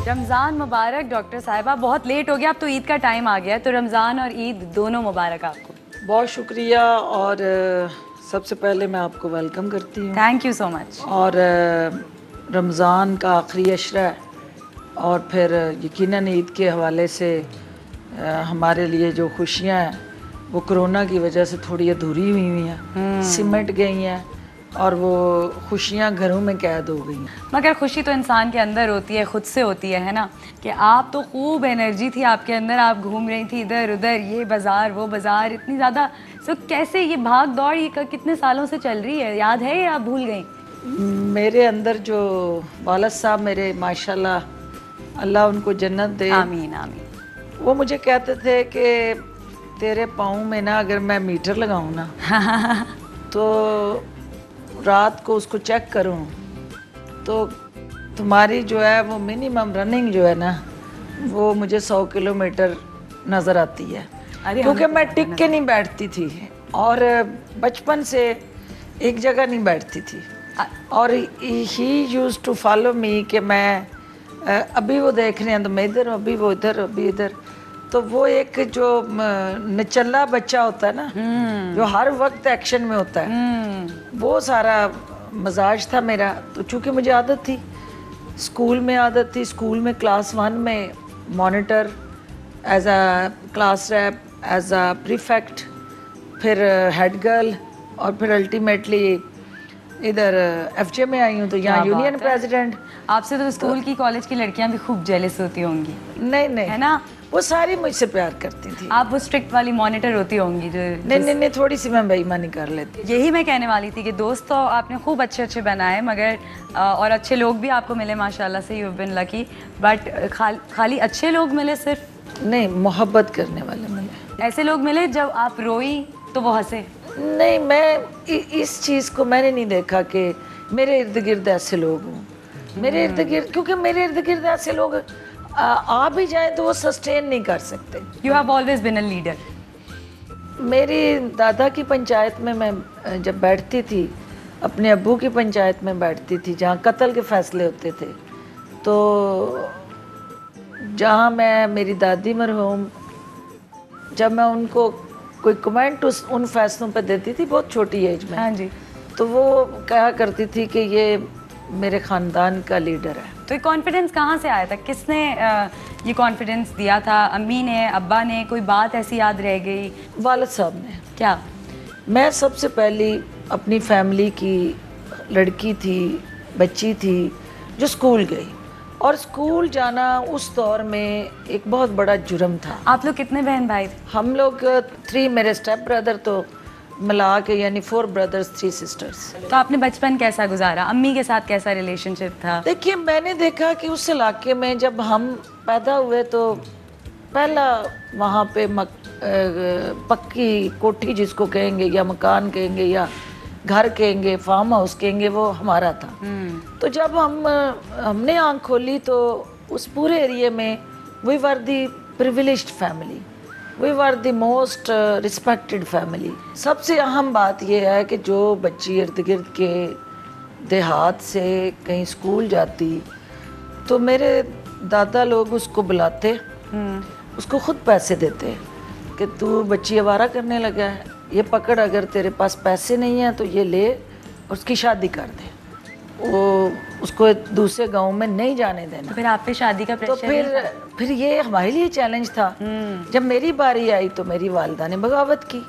रमज़ान मुबारक doctor साहिबा। बहुत late हो गया, अब तो ईद का टाइम आ गया है, तो रमज़ान और ईद दोनों मुबारक आपको। बहुत शुक्रिया। और सबसे पहले मैं आपको वेलकम करती हूँ। Thank you so much. और रमज़ान का आखिरी अशरा है और फिर यकीनन ईद के हवाले से हमारे लिए जो खुशियाँ हैं वो कोरोना की वजह से थोड़ी अधूरी हुई हैं, सिमट गई हैं और वो खुशियाँ घरों में कैद हो गई हैं। मगर खुशी तो इंसान के अंदर होती है, खुद से होती है ना। कि आप तो खूब एनर्जी थी आपके अंदर, आप घूम रही थी इधर उधर, ये बाज़ार वो बाज़ार, इतनी ज़्यादा। सो कैसे ये भाग दौड़ ये कितने सालों से चल रही है, याद है या आप भूल गई? मेरे अंदर जो वालिद साहब मेरे माशाल्लाह, अल्लाह उनको जन्नत दे, आमीन आमीन, वो मुझे कहते थे कि तेरे पाँव में ना अगर मैं मीटर लगाऊं ना तो रात को उसको चेक करूं तो तुम्हारी जो है वो मिनिमम रनिंग जो है ना वो मुझे 100 किलोमीटर नज़र आती है। क्योंकि मैं टिक के नहीं बैठती थी और बचपन से एक जगह नहीं बैठती थी। और he used to follow me कि मैं अभी वो देख रहे हैं तो मैं इधर, अभी वो इधर, अभी इधर। तो वो एक जो नचल्ला बच्चा होता है ना, जो हर वक्त एक्शन में होता है, वो सारा मजाज था मेरा। तो चूँकि मुझे आदत थी, स्कूल में आदत थी, स्कूल में क्लास 1 में monitor, as a class rep, as a prefect, फिर हेड गर्ल और फिर अल्टीमेटली इधर एफजे में आई हूँ तो यहाँ यूनियन प्रेसिडेंट। आपसे तो स्कूल की कॉलेज की लड़कियां भी खूब जेलस होती होंगी। नहीं नहीं, है ना, वो सारी मुझसे प्यार करती थी। आप वो स्ट्रिक्ट वाली मॉनिटर होती होंगी जो नहीं, थोड़ी सी मैं बेईमानी कर लेती। यही मैं कहने वाली थी कि दोस्त तो आपने खूब अच्छे अच्छे बनाए, मगर और अच्छे लोग भी आपको मिले माशाल्लाह से, यू बिन लकी। बट खाली अच्छे लोग मिले सिर्फ नहीं, मोहब्बत करने वाले मिले। ऐसे लोग मिले जब आप रोई तो वो हंसे? नहीं, मैं इस चीज़ को मैंने नहीं देखा कि मेरे इर्द गिर्द ऐसे लोग हों। मेरे इर्द गिर्द, क्योंकि मेरे इर्द गिर्द ऐसे लोग आ भी जाए तो वो सस्टेन नहीं कर सकते। You have always been a leader. मेरी दादा की पंचायत में मैं जब बैठती थी, अपने अब्बू की पंचायत में बैठती थी जहाँ कत्ल के फैसले होते थे, तो जहाँ मैं, मेरी दादी मरहूम, जब मैं उनको कोई कमेंट उन फैसलों पर देती थी बहुत छोटी एज में, हाँ जी, तो वो कहा करती थी कि ये मेरे ख़ानदान का लीडर है। तो ये कॉन्फिडेंस कहाँ से आया था? किसने ये कॉन्फिडेंस दिया था? अम्मी ने, अब्बा ने? कोई बात ऐसी याद रह गई? वालिद साहब ने। क्या? मैं सबसे पहली अपनी फैमिली की लड़की थी, बच्ची थी जो स्कूल गई, और स्कूल जाना उस दौर में एक बहुत बड़ा जुर्म था। आप लोग कितने बहन भाई थे? हम लोग 3, मेरे स्टेप ब्रदर तो मिला के यानी 4 ब्रदर्स 3 सिस्टर्स। तो आपने बचपन कैसा गुजारा? अम्मी के साथ कैसा रिलेशनशिप था? देखिए, मैंने देखा कि उस इलाके में जब हम पैदा हुए तो पहला वहाँ पे पक्की कोठी जिसको कहेंगे या मकान कहेंगे या घर कहेंगे, फार्म हाउस कहेंगे, वो हमारा था। तो जब हमने आँख खोली तो उस पूरे एरिया में we were the privileged family, we were the most respected family. सबसे अहम बात यह है कि जो बच्ची इर्द गिर्द के देहात से कहीं स्कूल जाती तो मेरे दादा लोग उसको बुलाते, उसको खुद पैसे देते कि तू बच्ची आवारा करने लगा है, ये पकड़, अगर तेरे पास पैसे नहीं हैं तो ये ले, उसकी शादी कर दे, वो उसको दूसरे गांव में नहीं जाने देना। फिर आप पे शादी का तो प्रेशर? फिर ये हमारे लिए चैलेंज था। जब मेरी बारी आई तो मेरी वालिदा ने बगावत की,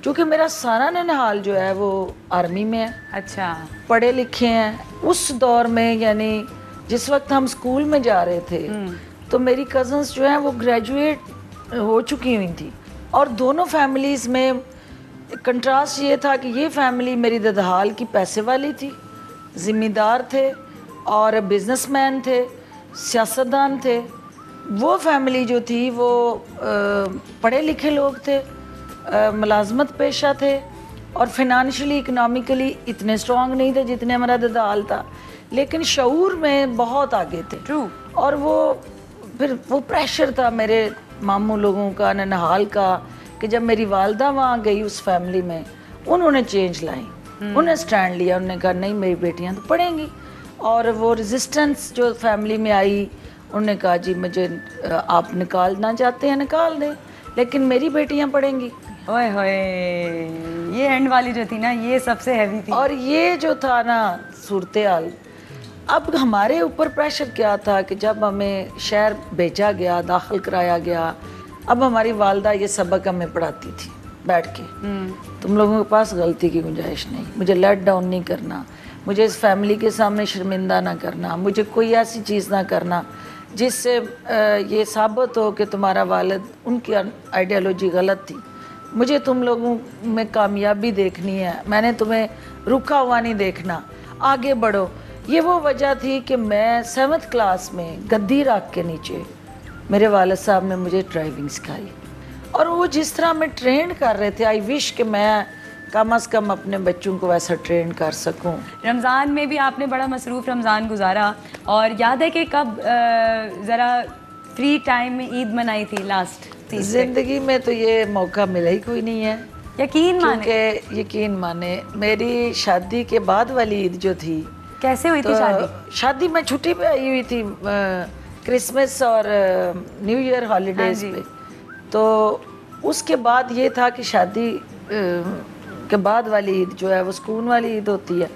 क्योंकि मेरा सारा ननिहाल जो है वो आर्मी में है। अच्छा, पढ़े लिखे हैं। उस दौर में यानी जिस वक्त हम स्कूल में जा रहे थे तो मेरी कज़न्स जो हैं वो ग्रेजुएट हो चुकी हुई थी, और दोनों फैमिलीज़ में कंट्रास्ट ये था कि ये फैमिली मेरी ददहाल की पैसे वाली थी, ज़िम्मेदार थे और बिजनेसमैन थे, सियासतदान थे। वो फैमिली जो थी वो पढ़े लिखे लोग थे, मुलाजमत पेशा थे और फिनंशियली इकनॉमिकली इतने स्ट्रॉन्ग नहीं थे जितने हमारा ददहाल था, लेकिन शऊर में बहुत आगे थे। ट्रू। और फिर वो प्रेशर था मेरे मामू लोगों का, ननिहाल का, कि जब मेरी वालदा वहाँ गई उस फैमिली में, उन्होंने चेंज लाई, उन्हें स्टैंड लिया, उन्होंने कहा नहीं मेरी बेटियाँ तो पढ़ेंगी। और वो रेजिस्टेंस जो फैमिली में आई उन्होंने कहा जी मुझे आप निकालना चाहते हैं निकाल दें, लेकिन मेरी बेटियां पढ़ेंगी। ओए होए, ये एंड वाली जो थी ना, ये सबसे हैवी थी। और ये जो था ना सूरत हाल, अब हमारे ऊपर प्रेशर क्या था कि जब हमें शहर भेजा गया, दाखिल कराया गया, अब हमारी वालदा ये सबक हमें पढ़ाती थी बैठ के, तुम लोगों के पास गलती की गुंजाइश नहीं, मुझे लेट डाउन नहीं करना, मुझे इस फैमिली के सामने शर्मिंदा ना करना, मुझे कोई ऐसी चीज़ ना करना जिससे ये साबित हो कि तुम्हारा वालिद, उनकी आइडियोलॉजी गलत थी, मुझे तुम लोगों में कामयाबी देखनी है, मैंने तुम्हें रुका हुआ नहीं देखना, आगे बढ़ो। ये वो वजह थी कि मैं 7th क्लास में गद्दी रख के नीचे मेरे वालिद साहब ने मुझे ड्राइविंग सिखाई, और वो जिस तरह मैं ट्रेन कर रहे थे, आई विश कि मैं कम अज़ कम अपने बच्चों को वैसा ट्रेन कर सकूं। रमज़ान में भी आपने बड़ा मसरूफ़ रमज़ान गुजारा, और याद है कि कब ज़रा फ्री टाइम में ईद मनाई थी लास्ट? ज़िंदगी में तो ये मौका मिला ही कोई नहीं है, यकीन माने। क्योंकि यकीन माने मेरी शादी के बाद वाली ईद जो थी, कैसे हुई थी शादी? शादी में छुट्टी पे आई हुई थी, क्रिसमस और न्यू ईयर हॉलीडेज पे, तो उसके बाद ये था कि शादी के बाद वाली ईद जो है वो सुकून वाली ईद होती है,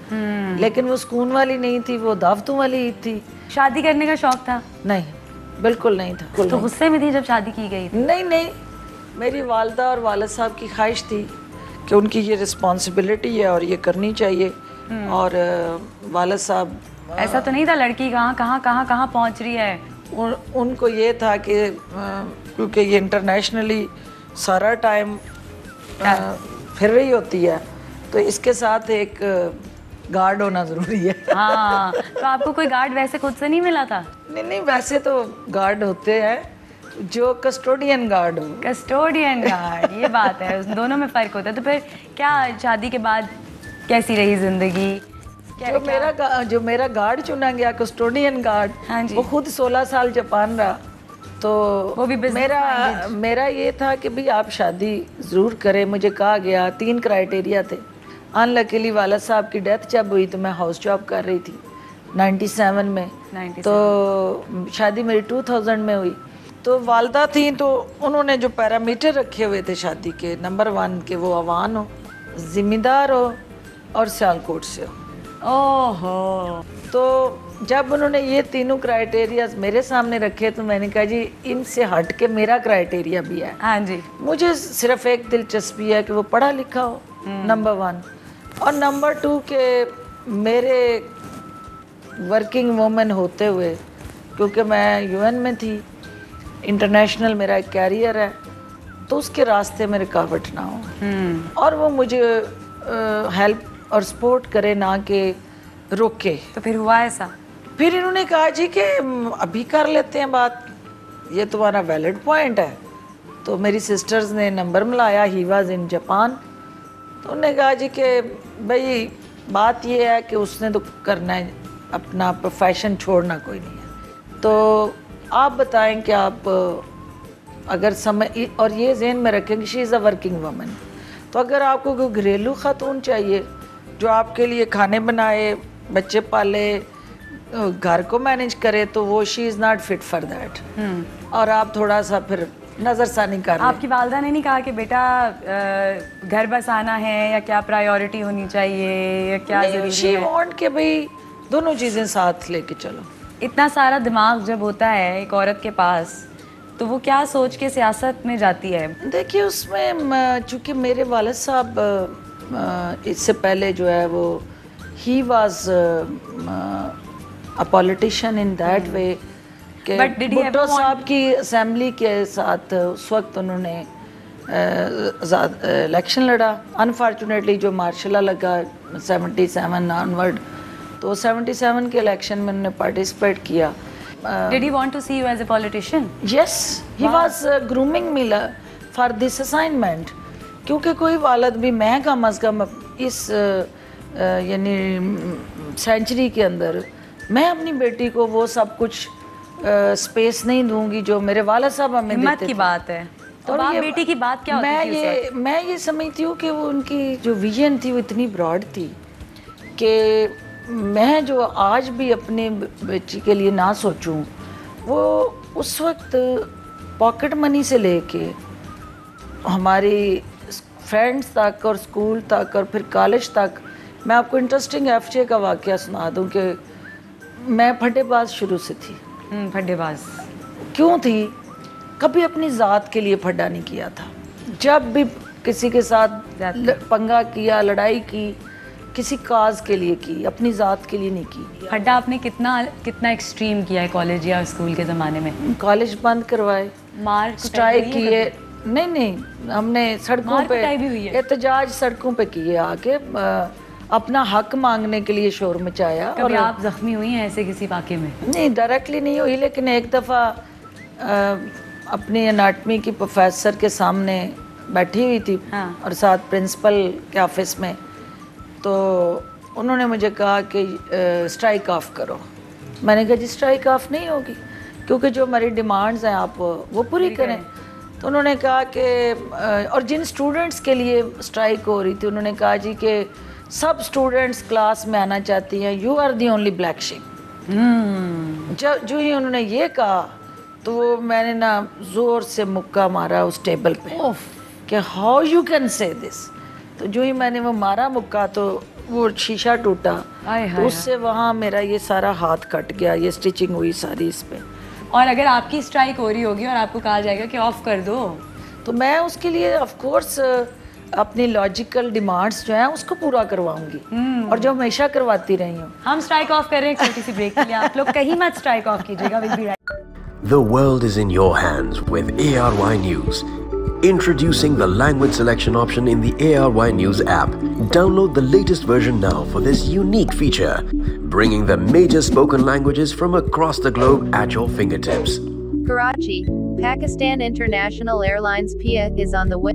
लेकिन वो सुकून वाली नहीं थी, वो दावतों वाली ईद थी। शादी करने का शौक था? नहीं, बिल्कुल नहीं था। तो गुस्से में थी जब शादी की गई थी? नहीं नहीं, मेरी वालदा और वालिद साहब की ख्वाहिश थी कि उनकी ये रिस्पॉन्सिबिलिटी है और ये करनी चाहिए, और वालिद साहब, ऐसा तो नहीं था लड़की कहाँ पहुँच रही है? उनको ये था कि क्योंकि ये इंटरनेशनली सारा टाइम फिर रही होती है, तो इसके साथ एक गार्ड होना ज़रूरी है। हाँ, तो आपको कोई गार्ड वैसे खुद से नहीं मिला था? नहीं, वैसे तो गार्ड होते हैं जो कस्टोडियन गार्ड हो। कस्टोडियन गार्ड, ये बात है, उस दोनों में फ़र्क होता है। तो फिर क्या शादी के बाद कैसी रही ज़िंदगी? जो मेरा गार्ड चुना गया, कस्टोडियन गार्ड, हाँ जी, वो खुद 16 साल जापान रहा, तो वो भी मेरा ये था कि भाई आप शादी ज़रूर करें। मुझे कहा गया 3 क्राइटेरिया थे। अनलकीली वाला साहब की डेथ जब हुई तो मैं हाउस जॉब कर रही थी 97 में, 97। तो शादी मेरी 2000 में हुई। तो वालदा थी, तो उन्होंने जो पैरामीटर रखे हुए थे शादी के, नंबर 1 के वो अवान हो, ज़िम्मेदार हो और सियालकोट से हो। ओहो, तो जब उन्होंने ये तीनों क्राइटेरियाज मेरे सामने रखे तो मैंने कहा जी इनसे हट के मेरा क्राइटेरिया भी है। हाँ जी, मुझे सिर्फ एक दिलचस्पी है कि वो पढ़ा लिखा हो, नंबर 1, और नंबर 2 के मेरे वर्किंग वूमेन होते हुए, क्योंकि मैं यूएन में थी, इंटरनेशनल मेरा एक कैरियर है, तो उसके रास्ते में रुकावट ना हो और वो मुझे हेल्प और सपोर्ट करे, ना कि रोके। तो फिर हुआ ऐसा? फिर इन्होंने कहा जी कि अभी कर लेते हैं बात, ये तुम्हारा वैलिड पॉइंट है। तो मेरी सिस्टर्स ने नंबर मिलाया, ही वाज इन जापान। तो उन्होंने कहा जी कि भाई बात ये है कि उसने तो करना है, अपना प्रोफेशन छोड़ना कोई नहीं है, तो आप बताएं कि आप अगर समय, और ये ज़हन में रखें कि she is a working woman, तो अगर आपको कोई घरेलू खातून चाहिए जो आपके लिए खाने बनाए, बच्चे पाले, घर को मैनेज करे, तो वो she is not fit for that. और आप थोड़ा सा फिर नज़रसानी कर लें। आपकी वालदा ने नहीं कहा कि बेटा घर बसाना है या क्या प्रायोरिटी होनी चाहिए या क्या ज़रूरी है? शी वांट के भाई दोनों चीज़ें साथ लेके चलो। इतना सारा दिमाग जब होता है एक औरत के पास, तो वो क्या सोच के सियासत में जाती है? देखिए उसमें चूँकि मेरे वालिद साहब इससे पहले जो है वो he was a politician in that way कि भुट्टो साहब की असेंबली के साथ उस वक्त उन्होंने इलेक्शन लड़ा। अनफॉर्चुनेटली जो मार्शल लगा 77 ऑनवर्ड, तो 77 के इलेक्शन में उन्होंने पार्टिसिपेट किया। Did he want to see you as a politician? Yes, he was grooming me for this assignment. क्योंकि कोई वालिद भी, मैं कम अज़ कम इस यानी सेंचुरी के अंदर मैं अपनी बेटी को वो सब कुछ स्पेस नहीं दूंगी जो मेरे वालिद साहब हमें देते थे। हिम्मत की बात है। तो बाप बेटी की बात क्या होती थी? मैं ये समझती हूँ कि वो उनकी जो विजन थी वो इतनी ब्रॉड थी कि मैं जो आज भी अपने बच्ची के लिए ना सोचूं वो उस वक्त पॉकेट मनी से लेके हमारी फ्रेंड्स तक और स्कूल तक और फिर कॉलेज तक। मैं आपको इंटरेस्टिंग एफजे का वाक़या सुना दूं कि मैं फड्डेबाज शुरू से थी। फड्डेबाज क्यों थी? कभी अपनी ज़ात के लिए फड्डा नहीं किया था। जब भी किसी के साथ पंगा किया, लड़ाई की, किसी काज के लिए की, अपनी ज़ात के लिए नहीं की। फड्डा आपने कितना एक्सट्रीम किया है कॉलेज या स्कूल के ज़माने में? कॉलेज बंद करवाए, मार स्ट्राइक किए। नहीं, हमने सड़कों पे एहतजाज सड़कों पे किए, आके अपना हक मांगने के लिए शोर मचाया। कभी और आप जख्मी हुई हैं ऐसे किसी वाक़े में? नहीं, डायरेक्टली नहीं हुई, लेकिन एक दफ़ा अपनी एनाटमी की प्रोफेसर के सामने बैठी हुई थी। हाँ। और साथ प्रिंसिपल के ऑफिस में, तो उन्होंने मुझे कहा कि स्ट्राइक ऑफ करो। मैंने कहा जी स्ट्राइक ऑफ नहीं होगी, क्योंकि जो हमारी डिमांड्स हैं आप वो पूरी करें। तो उन्होंने कहा कि और जिन स्टूडेंट्स के लिए स्ट्राइक हो रही थी, उन्होंने कहा जी कि सब स्टूडेंट्स क्लास में आना चाहती हैं, you are the only black sheep. जो ही उन्होंने ये कहा तो मैंने ना ज़ोर से मुक्का मारा उस टेबल पे कि how you can say this. तो जो ही मैंने वो मारा मुक्का तो वो शीशा टूटा, तो उससे वहाँ मेरा ये सारा हाथ कट गया, ये स्टिचिंग हुई सारी इस पे। और अगर आपकी स्ट्राइक हो रही होगी और आपको कहा जाएगा कि ऑफ कर दो, तो मैं उसके लिए ऑफ कोर्स अपनी लॉजिकल डिमांड्स जो हैं उसको पूरा करवाऊंगी, और जो हमेशा करवाती रही हूँ। हम स्ट्राइक ऑफ कर रहे हैं छोटी सी ब्रेक के लिए, आप लोग कहीं मत स्ट्राइक ऑफ कीजिएगा। Will be right. The world is in your hands with ARY News. Introducing the language selection option in the ARY News app. Download the latest version now for this unique feature, bringing the major spoken languages from across the globe at your fingertips. Karachi, Pakistan International Airlines PIA is on the way.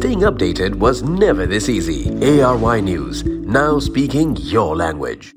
Staying updated was never this easy. ARY News, now speaking your language.